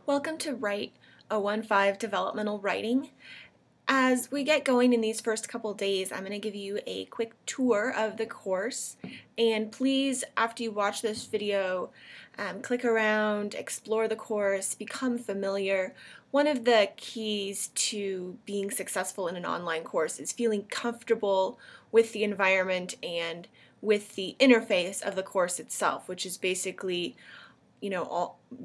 Welcome to Write 015 Developmental Writing. As we get going in these first couple days, I'm going to give you a quick tour of the course, and please, after you watch this video, click around, explore the course, become familiar. One of the keys to being successful in an online course is feeling comfortable with the environment and with the interface of the course itself, which is basically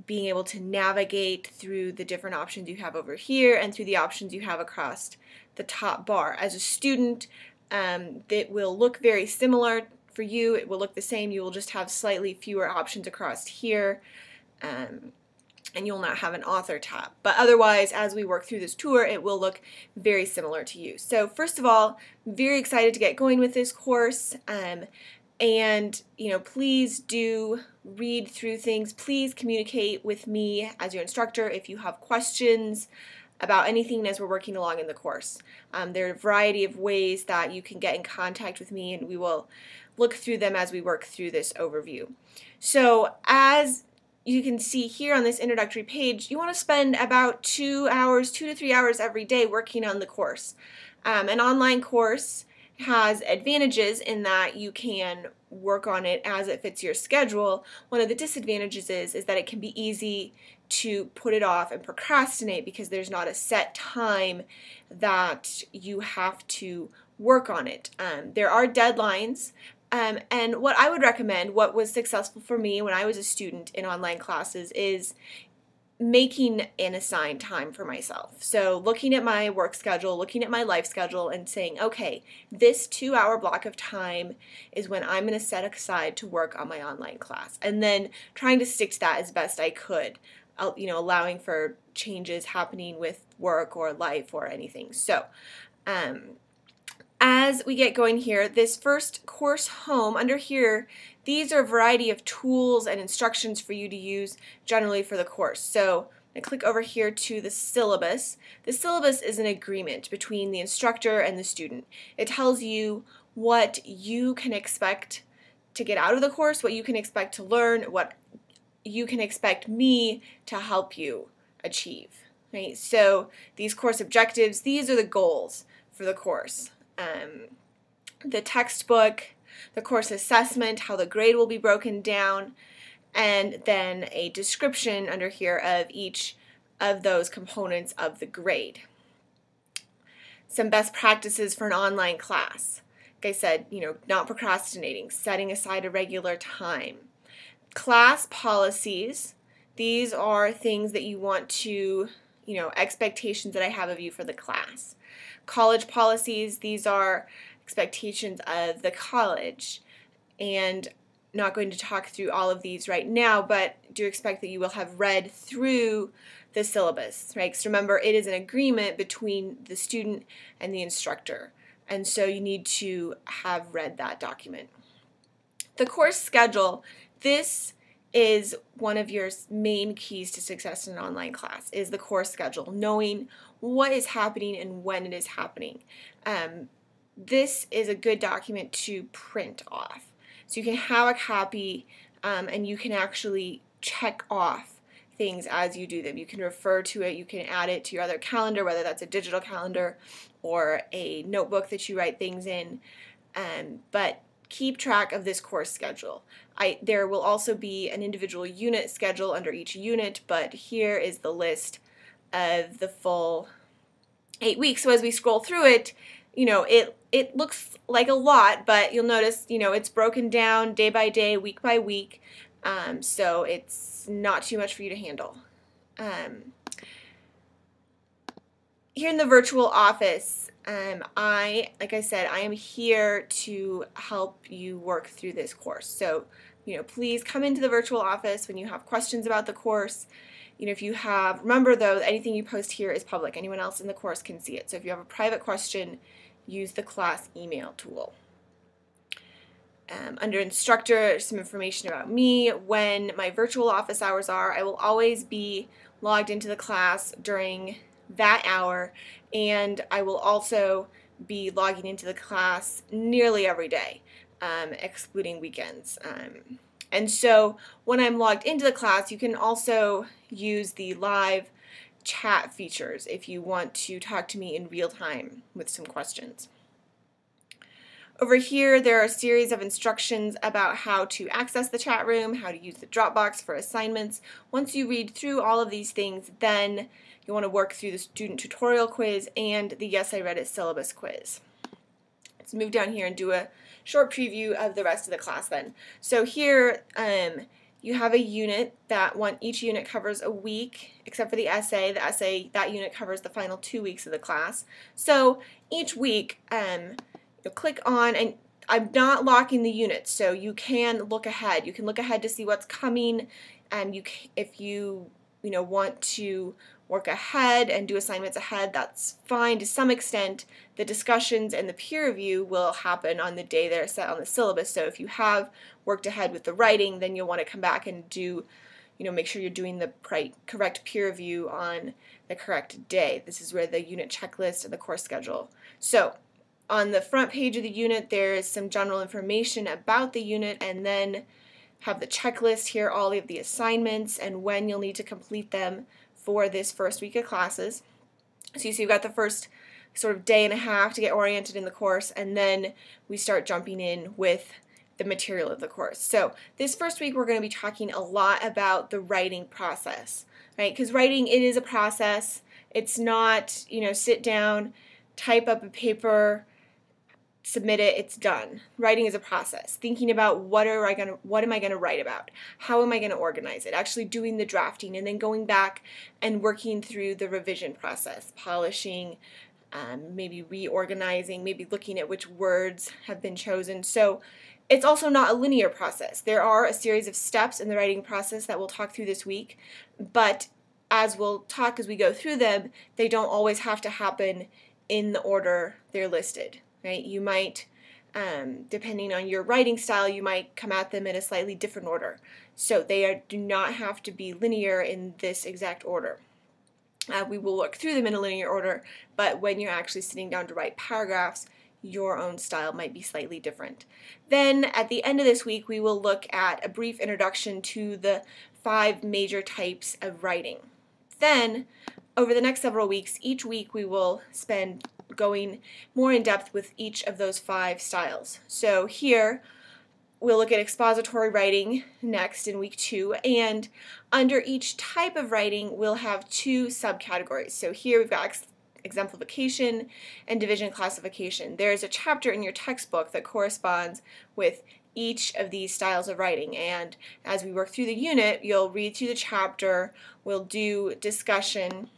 being able to navigate through the different options you have over here and through the options you have across the top bar. As a student, it will look very similar for you. It will look the same. You will just have slightly fewer options across here, and you'll not have an author tab. But otherwise, as we work through this tour, it will look very similar to you. So first of all, very excited to get going with this course. And please do read through things. Please communicate with me as your instructor if you have questions about anything as we're working along in the course. There are a variety of ways that you can get in contact with me, and we will look through them as we work through this overview. So as you can see here on this introductory page, you want to spend about 2 to 3 hours every day working on the course. An online course has advantages in that you can work on it as it fits your schedule. One of the disadvantages is that it can be easy to put it off and procrastinate because there's not a set time that you have to work on it. There are deadlines, and what I would recommend, what was successful for me when I was a student in online classes, is making an assigned time for myself. So looking at my work schedule, looking at my life schedule, and saying, okay, this 2-hour block of time is when I'm going to set aside to work on my online class, and then trying to stick to that as best I could, allowing for changes happening with work or life or anything. So as we get going here, this first course home, under here, these are a variety of tools and instructions for you to use generally for the course. So I click over here to the syllabus. The syllabus is an agreement between the instructor and the student. It tells you what you can expect to get out of the course, what you can expect to learn, what you can expect me to help you achieve. Right? So these course objectives, these are the goals for the course. The textbook, the course assessment, how the grade will be broken down, and then a description under here of each of those components of the grade. Some best practices for an online class. Like I said, not procrastinating, setting aside a regular time. Class policies, these are things that you want to, expectations that I have of you for the class. College policies, these are expectations of the college, and not going to talk through all of these right now, but do expect that you will have read through the syllabus, right? Because remember, it is an agreement between the student and the instructor, and so you need to have read that document. The course schedule, this is one of your main keys to success in an online class, is the course schedule, knowing what is happening and when it is happening. This is a good document to print off. So you can have a copy, and you can actually check off things as you do them. You can refer to it, you can add it to your other calendar, whether that's a digital calendar or a notebook that you write things in, but keep track of this course schedule. There will also be an individual unit schedule under each unit, but here is the list of the full 8 weeks. So as we scroll through it, it looks like a lot, but you'll notice, it's broken down day by day, week by week, so it's not too much for you to handle. Here in the virtual office, like I said, I am here to help you work through this course. So, please come into the virtual office when you have questions about the course. If you have, remember though, anything you post here is public. Anyone else in the course can see it. So if you have a private question, use the class email tool. Under instructor, some information about me. When my virtual office hours are, I will always be logged into the class during that hour, and I will also be logging into the class nearly every day, excluding weekends. And so when I'm logged into the class, you can also use the live chat features if you want to talk to me in real time with some questions. Over here, there are a series of instructions about how to access the chat room, how to use the Dropbox for assignments. Once you read through all of these things, then you want to work through the student tutorial quiz and the Yes, I Read It syllabus quiz. Let's move down here and do a short preview of the rest of the class then. So here you have a unit each unit covers a week, except for the essay. The essay, that unit covers the final 2 weeks of the class. So each week you'll click on, and I'm not locking the units, so you can look ahead. You can look ahead to see what's coming. If you want to work ahead and do assignments ahead, that's fine to some extent. The discussions and the peer review will happen on the day they're set on the syllabus. So if you have worked ahead with the writing, then you'll want to come back and do, make sure you're doing the correct peer review on the correct day. This is where the unit checklist and the course schedule. So on the front page of the unit, there is some general information about the unit, and then have the checklist here, all of the assignments and when you'll need to complete them for this first week of classes. So you see we've got the first sort of day and a half to get oriented in the course, and then we start jumping in with the material of the course. So this first week we're going to be talking a lot about the writing process, right? Because writing, it is a process. It's not, sit down, type up a paper, submit it, it's done. Writing is a process. Thinking about what am I going to write about? How am I going to organize it? Actually doing the drafting, and then going back and working through the revision process, polishing, maybe reorganizing, maybe looking at which words have been chosen. So it's also not a linear process. There are a series of steps in the writing process that we'll talk through this week, but as we'll talk as we go through them, they don't always have to happen in the order they're listed. Right? You might, depending on your writing style, you might come at them in a slightly different order. So they do not have to be linear in this exact order. We will work through them in a linear order, but when you're actually sitting down to write paragraphs, your own style might be slightly different. Then at the end of this week, we will look at a brief introduction to the 5 major types of writing. Then, over the next several weeks, each week we will spend going more in depth with each of those 5 styles. So here we'll look at expository writing next in week 2, and under each type of writing we'll have 2 subcategories. So here we've got exemplification and division classification. There's a chapter in your textbook that corresponds with each of these styles of writing, and as we work through the unit, you'll read through the chapter, we'll do discussion,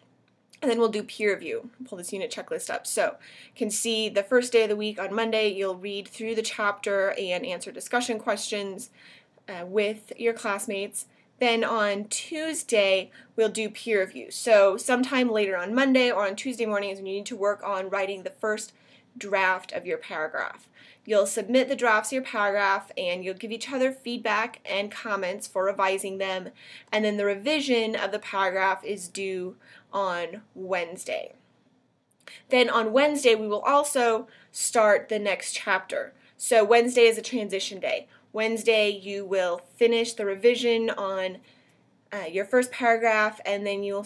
and then we'll do peer review. Pull this unit checklist up. So you can see the first day of the week on Monday, you'll read through the chapter and answer discussion questions with your classmates. Then on Tuesday, we'll do peer review. So sometime later on Monday or on Tuesday morning is when you need to work on writing the first draft of your paragraph. You'll submit the drafts of your paragraph, and you'll give each other feedback and comments for revising them, and then the revision of the paragraph is due on Wednesday. Then on Wednesday, we will also start the next chapter. So Wednesday is a transition day. Wednesday, you will finish the revision on your first paragraph, and then you'll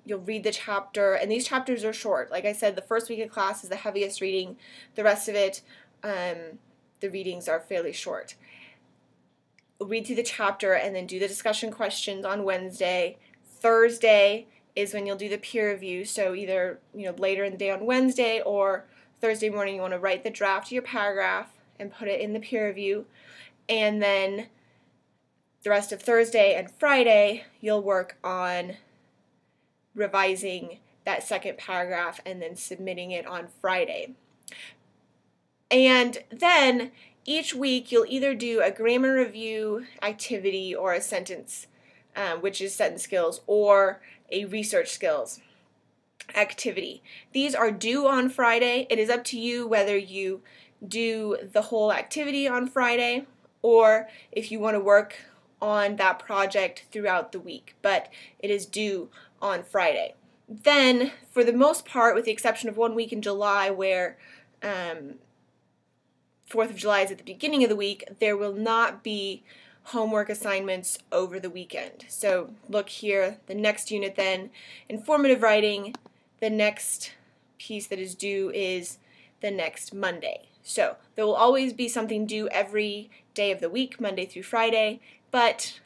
read the chapter, and these chapters are short. Like I said, the first week of class is the heaviest reading. The rest of it, the readings are fairly short. We'll read through the chapter and then do the discussion questions on Wednesday. Thursday is when you'll do the peer review, so either later in the day on Wednesday or Thursday morning you want to write the draft of your paragraph and put it in the peer review, and then the rest of Thursday and Friday you'll work on revising that second paragraph and then submitting it on Friday. And then each week you'll either do a grammar review activity or a sentence, which is sentence skills, or a research skills activity. These are due on Friday. It is up to you whether you do the whole activity on Friday or if you want to work on that project throughout the week, but it is due on Friday. Then, for the most part, with the exception of 1 week in July where 4th of July is at the beginning of the week, there will not be homework assignments over the weekend. So look here, the next unit then, informative writing, the next piece that is due is the next Monday. So there will always be something due every day of the week, Monday through Friday, but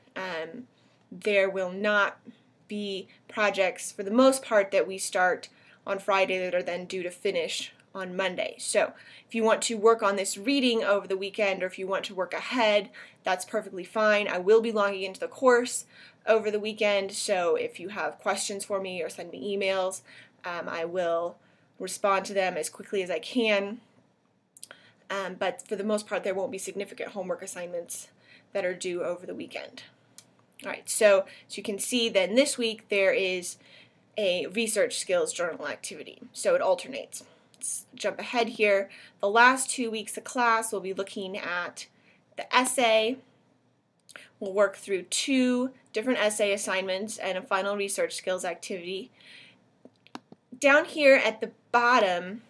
there will not be projects for the most part that we start on Friday that are then due to finish on Monday. So if you want to work on this reading over the weekend, or if you want to work ahead, that's perfectly fine. I will be logging into the course over the weekend, so if you have questions for me or send me emails, I will respond to them as quickly as I can. But for the most part, there won't be significant homework assignments that are due over the weekend. All right, so as you can see, then this week there is a research skills journal activity, so it alternates. Let's jump ahead here. The last 2 weeks of class, we'll be looking at the essay. We'll work through 2 different essay assignments and a final research skills activity. Down here at the bottom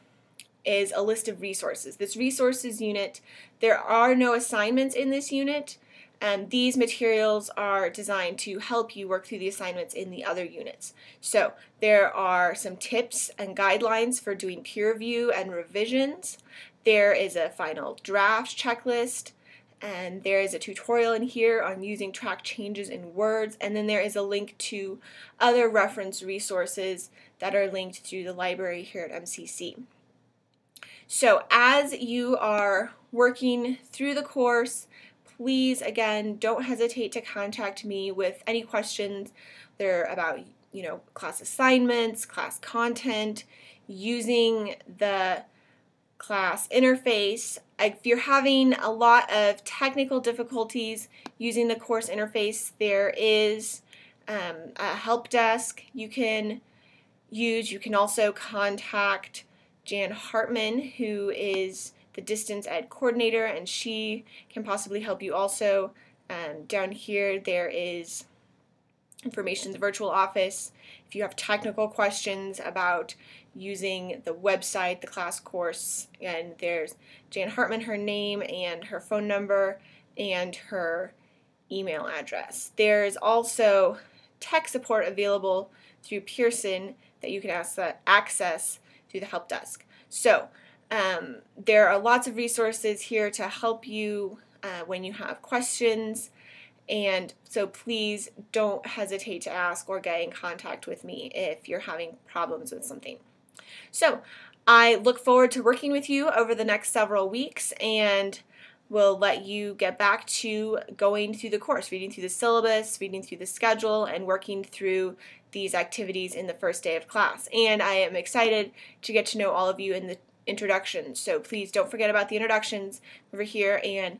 is a list of resources. This resources unit, there are no assignments in this unit, and these materials are designed to help you work through the assignments in the other units. So there are some tips and guidelines for doing peer review and revisions. There is a final draft checklist, and there is a tutorial in here on using track changes in words, and then there is a link to other reference resources that are linked through the library here at MCC. So as you are working through the course, please, again, don't hesitate to contact me with any questions. They're about, class assignments, class content, using the class interface. If you're having a lot of technical difficulties using the course interface, there is a help desk you can use. You can also contact Jan Hartman, who is the distance ed coordinator, and she can possibly help you also. Down here there is information in the virtual office. If you have technical questions about using the website, the class course, and there's Jan Hartman, her name and her phone number and her email address. There's also tech support available through Pearson that you can access through the help desk. So there are lots of resources here to help you when you have questions, and so please don't hesitate to ask or get in contact with me if you're having problems with something. So I look forward to working with you over the next several weeks, and we'll let you get back to going through the course, reading through the syllabus, reading through the schedule, and working through these activities in the first day of class. And I am excited to get to know all of you in the introductions, so please don't forget about the introductions over here and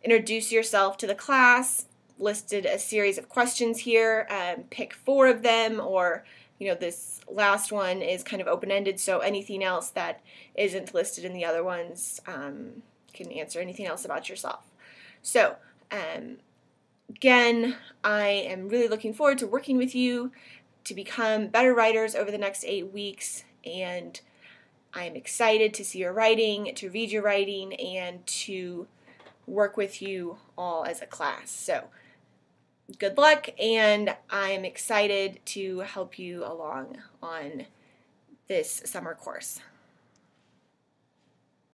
introduce yourself to the class. Listed a series of questions here, pick 4 of them, or this last one is kind of open-ended, so anything else that isn't listed in the other ones can answer anything else about yourself. So again, I am really looking forward to working with you to become better writers over the next 8 weeks, and I'm excited to see your writing, to read your writing, and to work with you all as a class. So good luck, and I'm excited to help you along on this summer course.